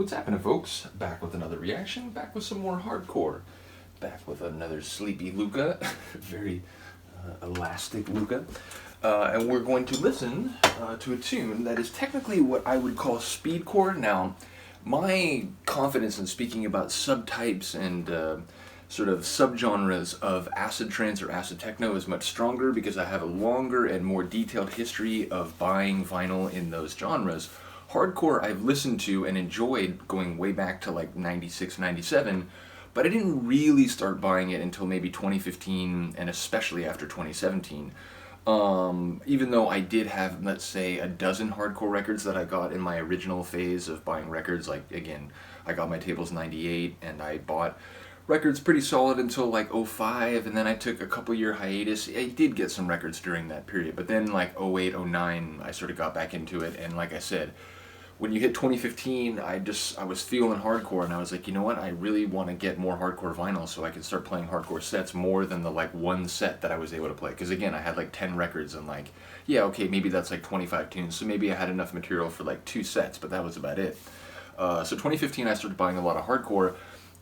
What's happening, folks? Back with another reaction, back with some more hardcore, back with another sleepy Luca, very elastic Luca, and we're going to listen to a tune that is technically what I would call speedcore. Now, my confidence in speaking about subtypes and sort of subgenres of acid trance or acid techno is much stronger because I have a longer and more detailed history of buying vinyl in those genres. Hardcore I've listened to and enjoyed going way back to like 96, 97, but I didn't really start buying it until maybe 2015 and especially after 2017. Even though I did have, let's say, a dozen hardcore records that I got in my original phase of buying records, like, again, I got my tables 98 and I bought records pretty solid until like 05, and then I took a couple year hiatus. I did get some records during that period, but then like 08, 09, I sort of got back into it, and like I said, when you hit 2015, I was feeling hardcore, and I was like, you know what, I really want to get more hardcore vinyl so I can start playing hardcore sets more than the like one set that I was able to play. Because again, I had like 10 records and like, yeah, okay, maybe that's like 25 tunes, so maybe I had enough material for like 2 sets, but that was about it. So 2015, I started buying a lot of hardcore.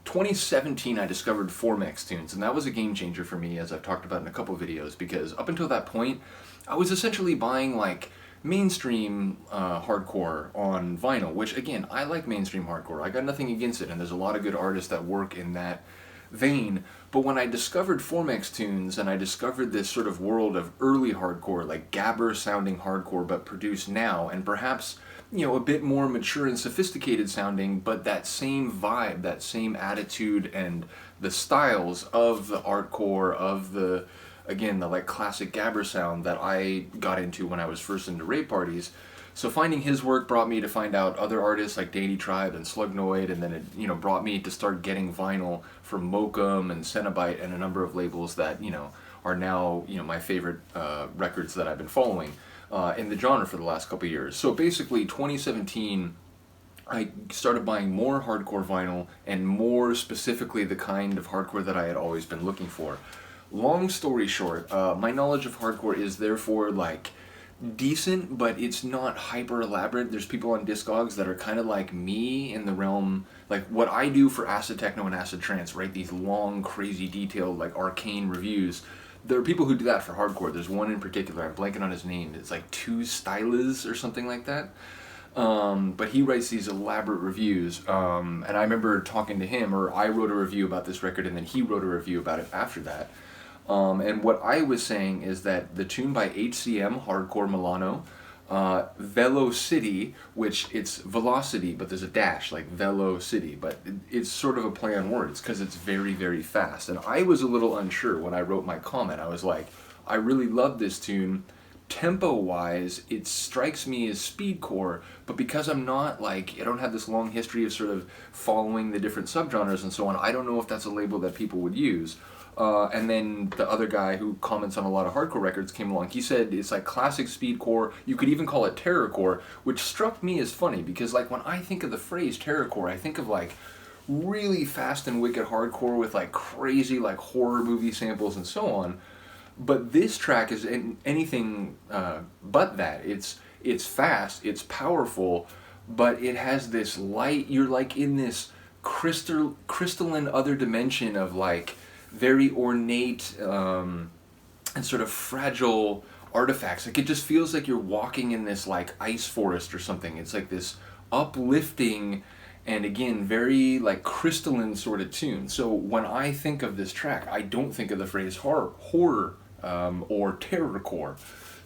2017, I discovered Formex tunes, and that was a game changer for me, as I've talked about in a couple videos, because up until that point, I was essentially buying like mainstream hardcore on vinyl, which again, I like mainstream hardcore. I got nothing against it, and there's a lot of good artists that work in that vein. But when I discovered Formex tunes and I discovered this sort of world of early hardcore, like gabber sounding hardcore but produced now, and perhaps, you know, a bit more mature and sophisticated sounding, but that same vibe, that same attitude and the styles of the artcore, of the, again, the like classic gabber sound that I got into when I was first into rave parties. So finding his work brought me to find out other artists like Danny Tribe and Slugnoid, and then it, you know, brought me to start getting vinyl from Mokum and Cenobite and a number of labels that, you know, are now, you know, my favorite records that I've been following in the genre for the last couple of years. So basically 2017, I started buying more hardcore vinyl, and more specifically the kind of hardcore that I had always been looking for. Long story short, my knowledge of hardcore is therefore like decent, but it's not hyper elaborate. There's people on Discogs that are kind of like me in the realm, like what I do for acid techno and acid trance, right? These long, crazy, detailed, like arcane reviews. There are people who do that for hardcore. There's one in particular, I'm blanking on his name. It's like Two Styles or something like that. But he writes these elaborate reviews, and I remember talking to him, or I wrote a review about this record, and then he wrote a review about it after that. And what I was saying is that the tune by HCM, Hardcore Milano, Velo-City, which it's Velocity, but there's a dash, like Velo-City, but it's sort of a play on words because it's very, very fast. And I was a little unsure when I wrote my comment. I was like, I really love this tune. Tempo-wise, it strikes me as speedcore, but because I'm not like, I don't have this long history of sort of following the different subgenres and so on, I don't know if that's a label that people would use. And then the other guy who comments on a lot of hardcore records came along. He said it's like classic speedcore. You could even call it terrorcore, which struck me as funny because like when I think of the phrase terrorcore, I think of like really fast and wicked hardcore with like crazy like horror movie samples and so on. But this track is anything but that. It's fast, it's powerful, but it has this light. You're like in this crystalline other dimension of like very ornate and sort of fragile artifacts. Like it just feels like you're walking in this like ice forest or something. It's like this uplifting and again very like crystalline sort of tune. So when I think of this track, I don't think of the phrase horror or terrorcore.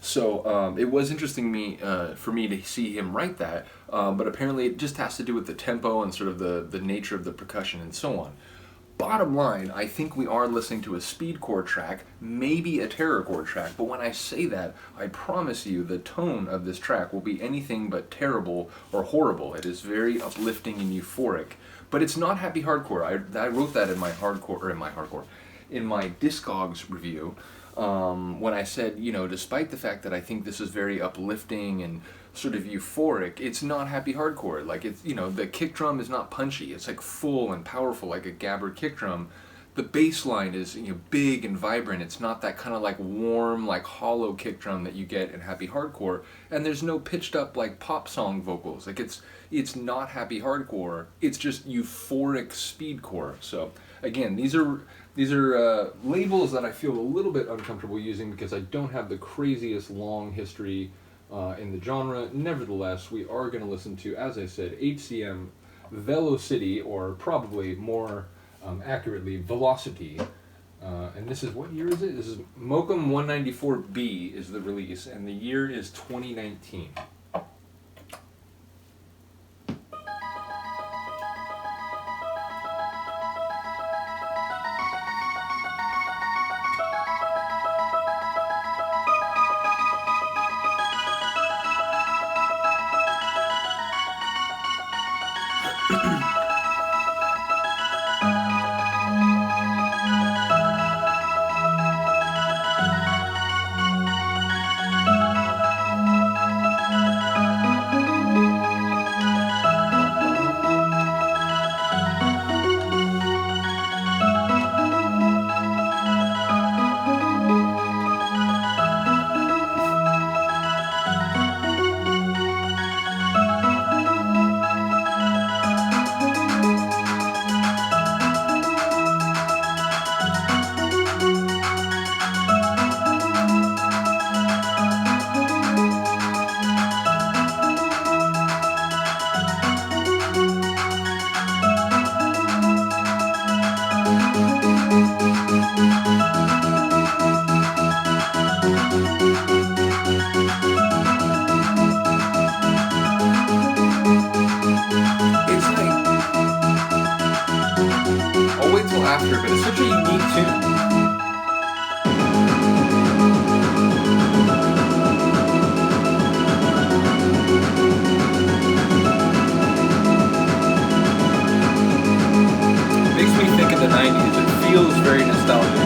So it was interesting for me to see him write that, but apparently it just has to do with the tempo and sort of the nature of the percussion and so on. Bottom line, I think we are listening to a speedcore track, maybe a terrorcore track, but when I say that, I promise you the tone of this track will be anything but terrible or horrible. It is very uplifting and euphoric, but it's not happy hardcore. I wrote that in my in my Discogs review, when I said, you know, despite the fact that I think this is very uplifting and sort of euphoric, it's not happy hardcore. Like, it's, you know, the kick drum is not punchy. It's like full and powerful like a gabber kick drum. the bass line is, you know, big and vibrant. It's not that kind of like warm, like hollow kick drum that you get in happy hardcore. And there's no pitched up like pop song vocals. Like it's not happy hardcore. It's just euphoric speedcore. So again, these are labels that I feel a little bit uncomfortable using because I don't have the craziest long history in the genre. Nevertheless, we are going to listen to, as I said, HCM, Velo-City, or probably more accurately, Velo-City. And this is, what year is it? This is Mokum 194B is the release, and the year is 2019. After, but it's such a unique tune. Makes me think of the 90s. It feels very nostalgic.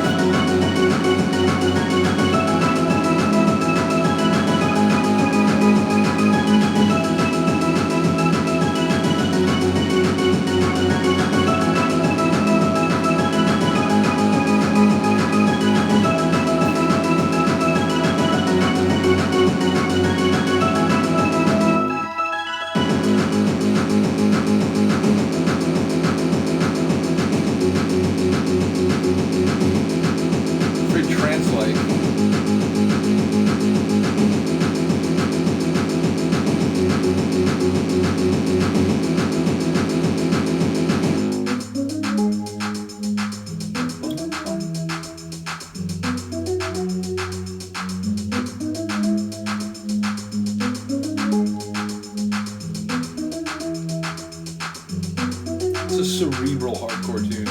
It's a cerebral hardcore tune.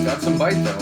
Got some bite though.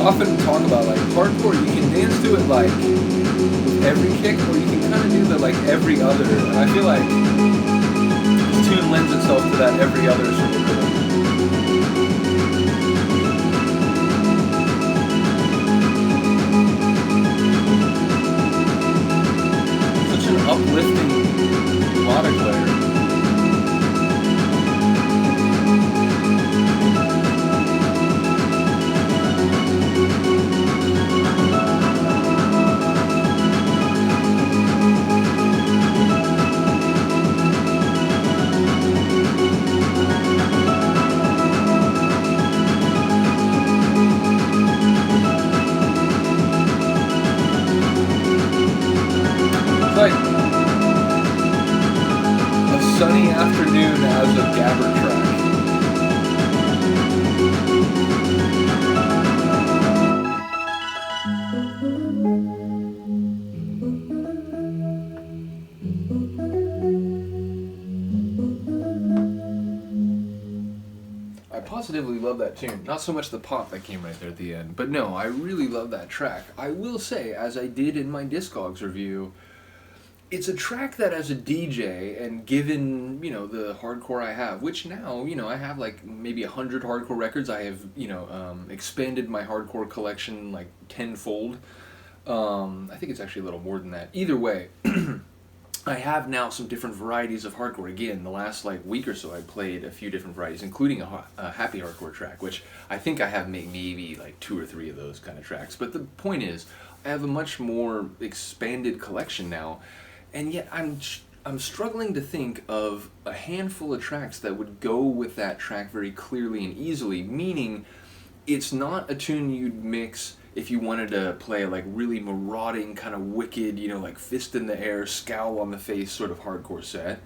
Often talk about like hardcore, you can dance to it like with every kick, or you can kind of do the like every other, and I feel like this tune lends itself to that every other sort of rhythm. Such an uplifting melodic layer. positively love that tune. Not so much the pop that came right there at the end, but no, I really love that track. I will say, as I did in my Discogs review, it's a track that as a DJ, and given, you know, the hardcore I have, which now, you know, I have like maybe 100 hardcore records. I have, you know, expanded my hardcore collection like tenfold. I think it's actually a little more than that. Either way, I have now some different varieties of hardcore. Again, the last like week or so I played a few different varieties, including a happy hardcore track, which I think I have maybe like 2 or 3 of those kind of tracks. But the point is, I have a much more expanded collection now, and yet I'm struggling to think of a handful of tracks that would go with that track very clearly and easily, meaning it's not a tune you'd mix if you wanted to play like really marauding, kind of wicked, you know, like fist in the air, scowl on the face sort of hardcore set.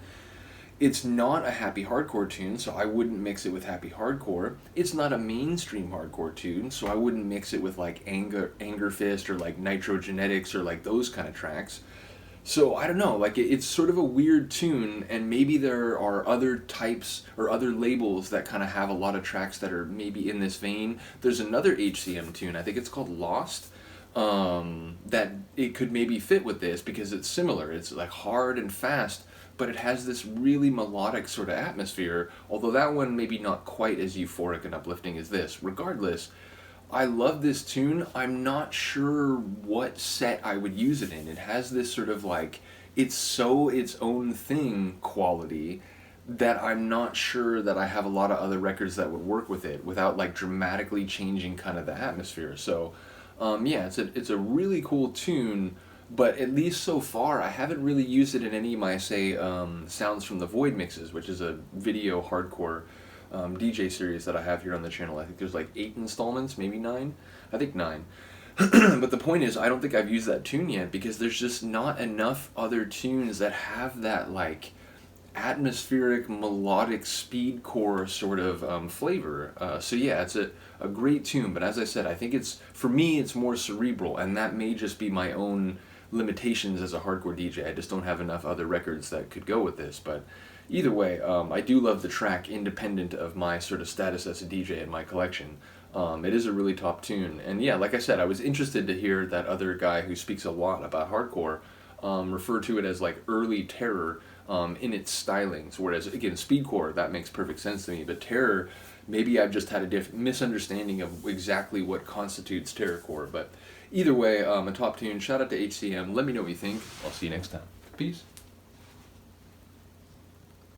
It's not a happy hardcore tune, so I wouldn't mix it with happy hardcore. It's not a mainstream hardcore tune, so I wouldn't mix it with like anger fist or like nitrogenetics or like those kind of tracks. So I don't know, like it's sort of a weird tune, and maybe there are other types or other labels that kind of have a lot of tracks that are maybe in this vein. There's another HCM tune, I think it's called Lost, that it could maybe fit with this because it's similar. It's like hard and fast, but it has this really melodic sort of atmosphere, although that one maybe not quite as euphoric and uplifting as this. Regardless, I love this tune. I'm not sure what set I would use it in. It has this sort of like, it's so its own thing quality that I'm not sure that I have a lot of other records that would work with it without like dramatically changing kind of the atmosphere. So yeah, it's a really cool tune, but at least so far I haven't really used it in any of my, say, Sounds from the Void mixes, which is a video hardcore DJ series that I have here on the channel. I think there's like 8 installments, maybe 9. I think 9. But the point is, I don't think I've used that tune yet because there's just not enough other tunes that have that like atmospheric, melodic, speedcore sort of flavor. So yeah, it's a great tune, but as I said, I think it's, for me, it's more cerebral, and that may just be my own limitations as a hardcore DJ. I just don't have enough other records that could go with this, but either way, I do love the track independent of my sort of status as a DJ in my collection. It is a really top tune, and yeah, like I said, I was interested to hear that other guy who speaks a lot about hardcore refer to it as like early terror in its stylings, whereas again, speedcore, that makes perfect sense to me, but terror, maybe I've just had a misunderstanding of exactly what constitutes terrorcore. But either way, a top tune. Shout out to HCM. Let me know what you think. I'll see you next time. Peace.